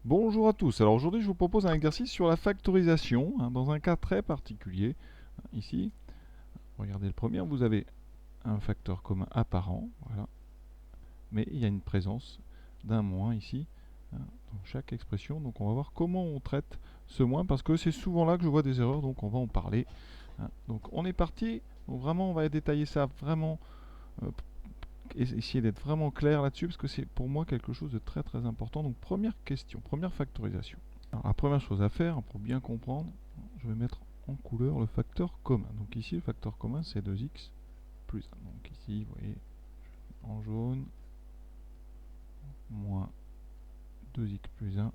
Bonjour à tous. Alors aujourd'hui, je vous propose un exercice sur la factorisation, dans un cas très particulier. Ici, regardez le premier, vous avez un facteur commun apparent, voilà, mais il y a une présence d'un moins ici, dans chaque expression. Donc on va voir comment on traite ce moins, parce que c'est souvent là que je vois des erreurs, donc on va en parler. Donc on est parti. Donc vraiment, on va détailler ça vraiment, essayer d'être vraiment clair là-dessus, parce que c'est pour moi quelque chose de très très important. Donc première question, première factorisation. Alors, la première chose à faire, pour bien comprendre, je vais mettre en couleur le facteur commun. Donc ici, le facteur commun, c'est 2x plus 1. Donc ici, vous voyez, en jaune, moins 2x plus 1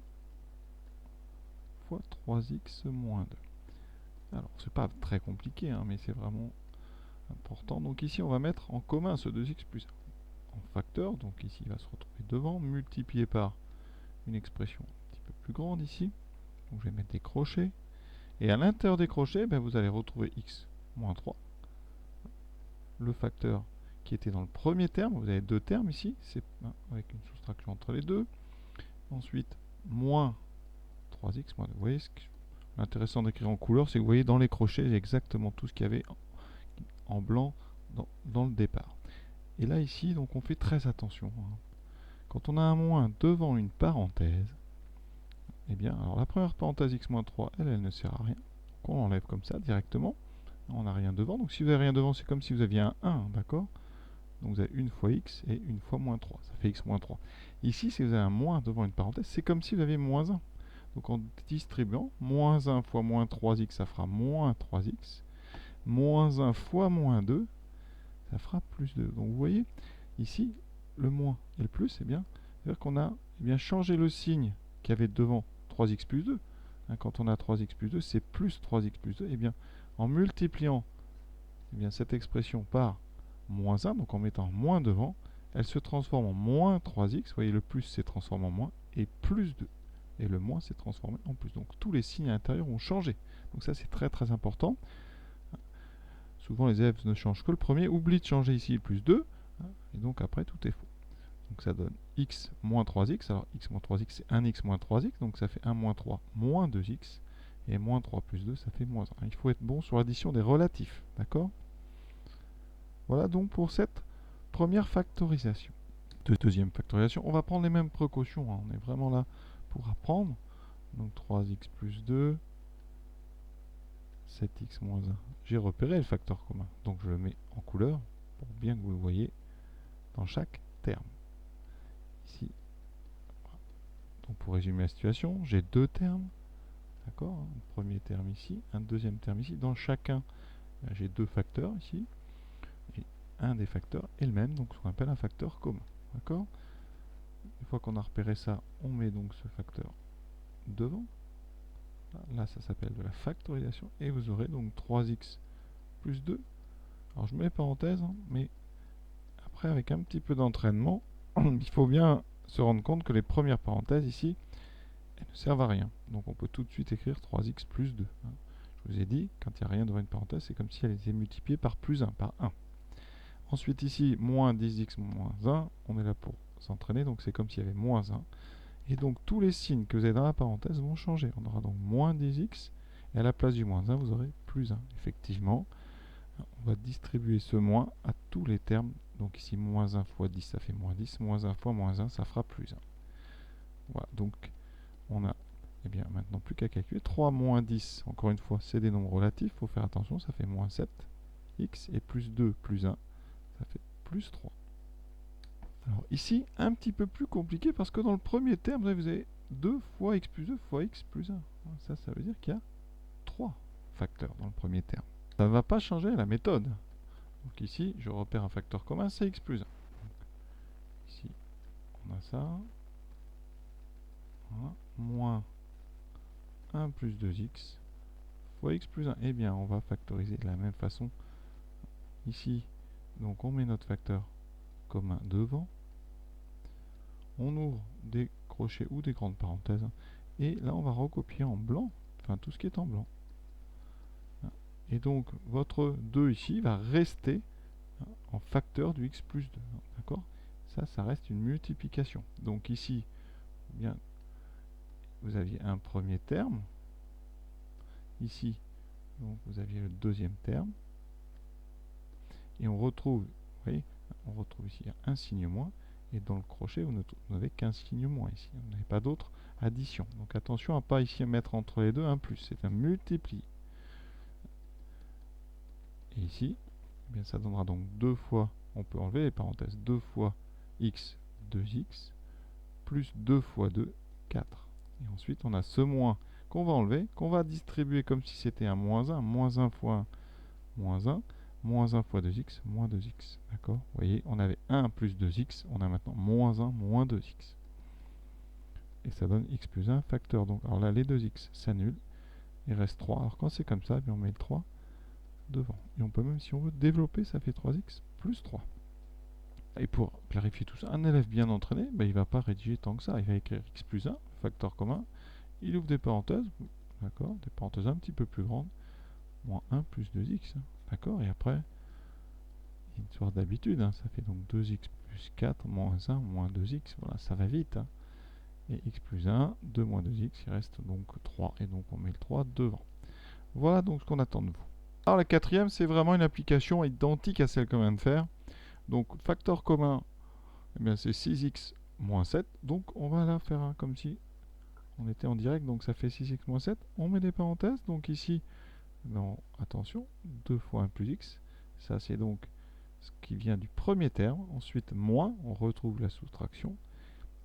fois 3x moins 2. Alors, c'est pas très compliqué, mais c'est vraiment important. Donc ici, on va mettre en commun ce 2x plus 1 en facteur. Donc ici, il va se retrouver devant, multiplié par une expression un petit peu plus grande ici. Donc je vais mettre des crochets. Et à l'intérieur des crochets, vous allez retrouver x moins 3. Le facteur qui était dans le premier terme, vous avez deux termes ici, c'est avec une soustraction entre les deux. Ensuite, moins 3x moins 2. Vous voyez, l'intéressant d'écrire en couleur, c'est que vous voyez dans les crochets, il y a exactement tout ce qu'il y avait en blanc dans le départ. Et là, ici, donc on fait très attention. Quand on a un moins devant une parenthèse, eh bien, alors la première parenthèse x-3, elle ne sert à rien. Donc on l'enlève comme ça directement. On n'a rien devant. Donc si vous n'avez rien devant, c'est comme si vous aviez un 1, d'accord? Donc vous avez une fois x et une fois moins 3. Ça fait x moins 3. Ici, si vous avez un moins devant une parenthèse, c'est comme si vous aviez moins 1. Donc en distribuant, moins 1 fois moins 3x, ça fera moins 3x. Moins 1 fois moins 2, ça fera plus 2. Donc vous voyez, ici, le moins et le plus, c'est-à-dire qu'on a changé le signe qu'il y avait devant 3x plus 2. Quand on a 3x plus 2, c'est plus 3x plus 2. Et bien, en multipliant cette expression par moins 1, donc en mettant moins devant, elle se transforme en moins 3x. Vous voyez, le plus s'est transformé en moins, et plus 2. Et le moins s'est transformé en plus. Donc tous les signes à l'intérieur ont changé. Donc ça, c'est très très important. Souvent, les élèves ne changent que le premier, oublient de changer ici le plus 2, et donc après, tout est faux. Donc ça donne x moins 3x. Alors x moins 3x, c'est 1x moins 3x, donc ça fait 1 moins 3 moins 2x. Et moins 3 plus 2, ça fait moins 1. Il faut être bon sur l'addition des relatifs, d'accord? Voilà donc pour cette première factorisation. Deuxième factorisation, on va prendre les mêmes précautions, on est vraiment là pour apprendre. Donc 3x plus 2, 7x moins 1. J'ai repéré le facteur commun, donc je le mets en couleur pour bien que vous le voyez dans chaque terme. Ici, donc pour résumer la situation, j'ai deux termes, d'accord? Un premier terme ici, un deuxième terme ici. Dans chacun, j'ai deux facteurs ici, et un des facteurs est le même, donc ce qu'on appelle un facteur commun, d'accord? Une fois qu'on a repéré ça, on met donc ce facteur devant. Là, ça s'appelle de la factorisation. Et vous aurez donc 3x plus 2. Alors, je mets les parenthèses, mais après, avec un petit peu d'entraînement, il faut bien se rendre compte que les premières parenthèses ici, elles ne servent à rien. Donc, on peut tout de suite écrire 3x plus 2. Je vous ai dit, quand il n'y a rien devant une parenthèse, c'est comme si elle était multipliée par plus 1, par 1. Ensuite, ici, moins 10x moins 1, on est là pour s'entraîner, donc c'est comme s'il y avait moins 1. Et donc tous les signes que vous avez dans la parenthèse vont changer. On aura donc moins 10x, et à la place du moins 1, vous aurez plus 1. Effectivement, on va distribuer ce moins à tous les termes. Donc ici, moins 1 fois 10, ça fait moins 10. Moins 1 fois moins 1, ça fera plus 1. Voilà, donc on a maintenant plus qu'à calculer. 3 moins 10, encore une fois, c'est des nombres relatifs. Il faut faire attention, ça fait moins 7x, et plus 2 plus 1, ça fait plus 3. Alors ici, un petit peu plus compliqué parce que dans le premier terme, vous avez 2 fois x plus 2 fois x plus 1. Ça veut dire qu'il y a 3 facteurs dans le premier terme. Ça ne va pas changer la méthode. Donc ici, je repère un facteur commun, c'est x plus 1. Ici, on a ça. Voilà. Moins 1 plus 2x fois x plus 1. Eh bien, on va factoriser de la même façon. Ici, donc on met notre facteur commun devant. On ouvre des crochets ou des grandes parenthèses. Et là, on va recopier en blanc, enfin tout ce qui est en blanc. Et donc, votre 2 ici va rester en facteur du x plus 2. D'accord? Ça reste une multiplication. Donc ici, bien, vous aviez un premier terme. Ici, donc vous aviez le deuxième terme. Et on retrouve, vous voyez, on retrouve ici un signe moins. Et dans le crochet, vous n'avez qu'un signe moins ici. Vous n'avez pas d'autre addition. Donc attention à ne pas ici mettre entre les deux un plus. C'est un multipli. Et ici, eh bien, ça donnera donc 2 fois, on peut enlever les parenthèses, 2 fois x, 2x, plus 2 fois 2, 4. Et ensuite, on a ce moins qu'on va enlever, qu'on va distribuer comme si c'était un moins 1. Moins 1 fois 1, moins 1 fois 2x, moins 2x. D'accord? Vous voyez, on avait 1 plus 2x, on a maintenant moins 1, moins 2x. Et ça donne x plus 1 facteur. Donc, alors là, les 2x s'annulent. Il reste 3. Alors quand c'est comme ça, bien on met le 3 devant. Et on peut même, si on veut, développer, ça fait 3x plus 3. Et pour clarifier tout ça, un élève bien entraîné, ben, il ne va pas rédiger tant que ça. Il va écrire x plus 1, facteur commun. Il ouvre des parenthèses, d'accord, des parenthèses un petit peu plus grandes. Moins 1 plus 2x, d'accord. Et après, une histoire d'habitude, hein, ça fait donc 2x plus 4, moins 1, moins 2x. Voilà, ça va vite. Hein. Et x plus 1, 2 moins 2x, il reste donc 3. Et donc on met le 3 devant. Voilà donc ce qu'on attend de vous. Alors la quatrième, c'est vraiment une application identique à celle qu'on vient de faire. Donc facteur commun, eh bien c'est 6x moins 7. Donc on va la faire hein, comme si on était en direct. Donc ça fait 6x moins 7. On met des parenthèses. Donc ici, non, attention, 2 fois 1 plus x. Ça c'est donc ce qui vient du premier terme. Ensuite moins, on retrouve la soustraction.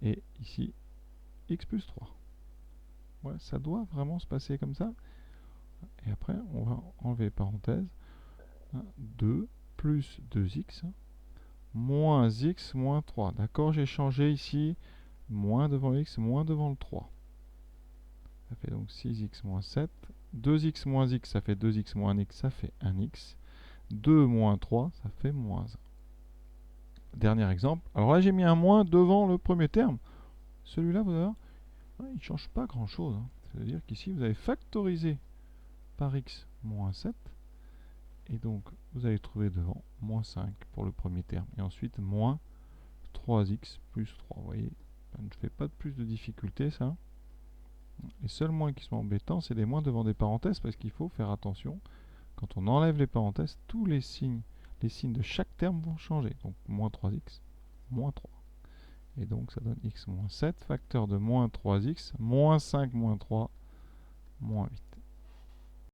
Et ici, x plus 3. Ouais, ça doit vraiment se passer comme ça. Et après, on va enlever les parenthèses. 2 plus 2x moins x moins 3. D'accord, j'ai changé ici moins devant x, moins devant le 3. Ça fait donc 6x moins 7. 2x moins x, ça fait 2x moins x, ça fait 1x. 2 moins 3, ça fait moins 1. Dernier exemple. Alors là, j'ai mis un moins devant le premier terme. Celui-là, vous allez voir, il ne change pas grand-chose. Hein. C'est-à-dire qu'ici, vous avez factorisé par x moins 7. Et donc, vous allez trouver devant moins 5 pour le premier terme. Et ensuite, moins 3x plus 3. Vous voyez, ça ne fait pas de plus de difficulté, ça. Les seuls moins qui sont embêtants, c'est les moins devant des parenthèses, parce qu'il faut faire attention. Quand on enlève les parenthèses, tous les signes de chaque terme vont changer. Donc, moins 3x, moins 3. Et donc, ça donne x moins 7, facteur de moins 3x, moins 5, moins 3, moins 8.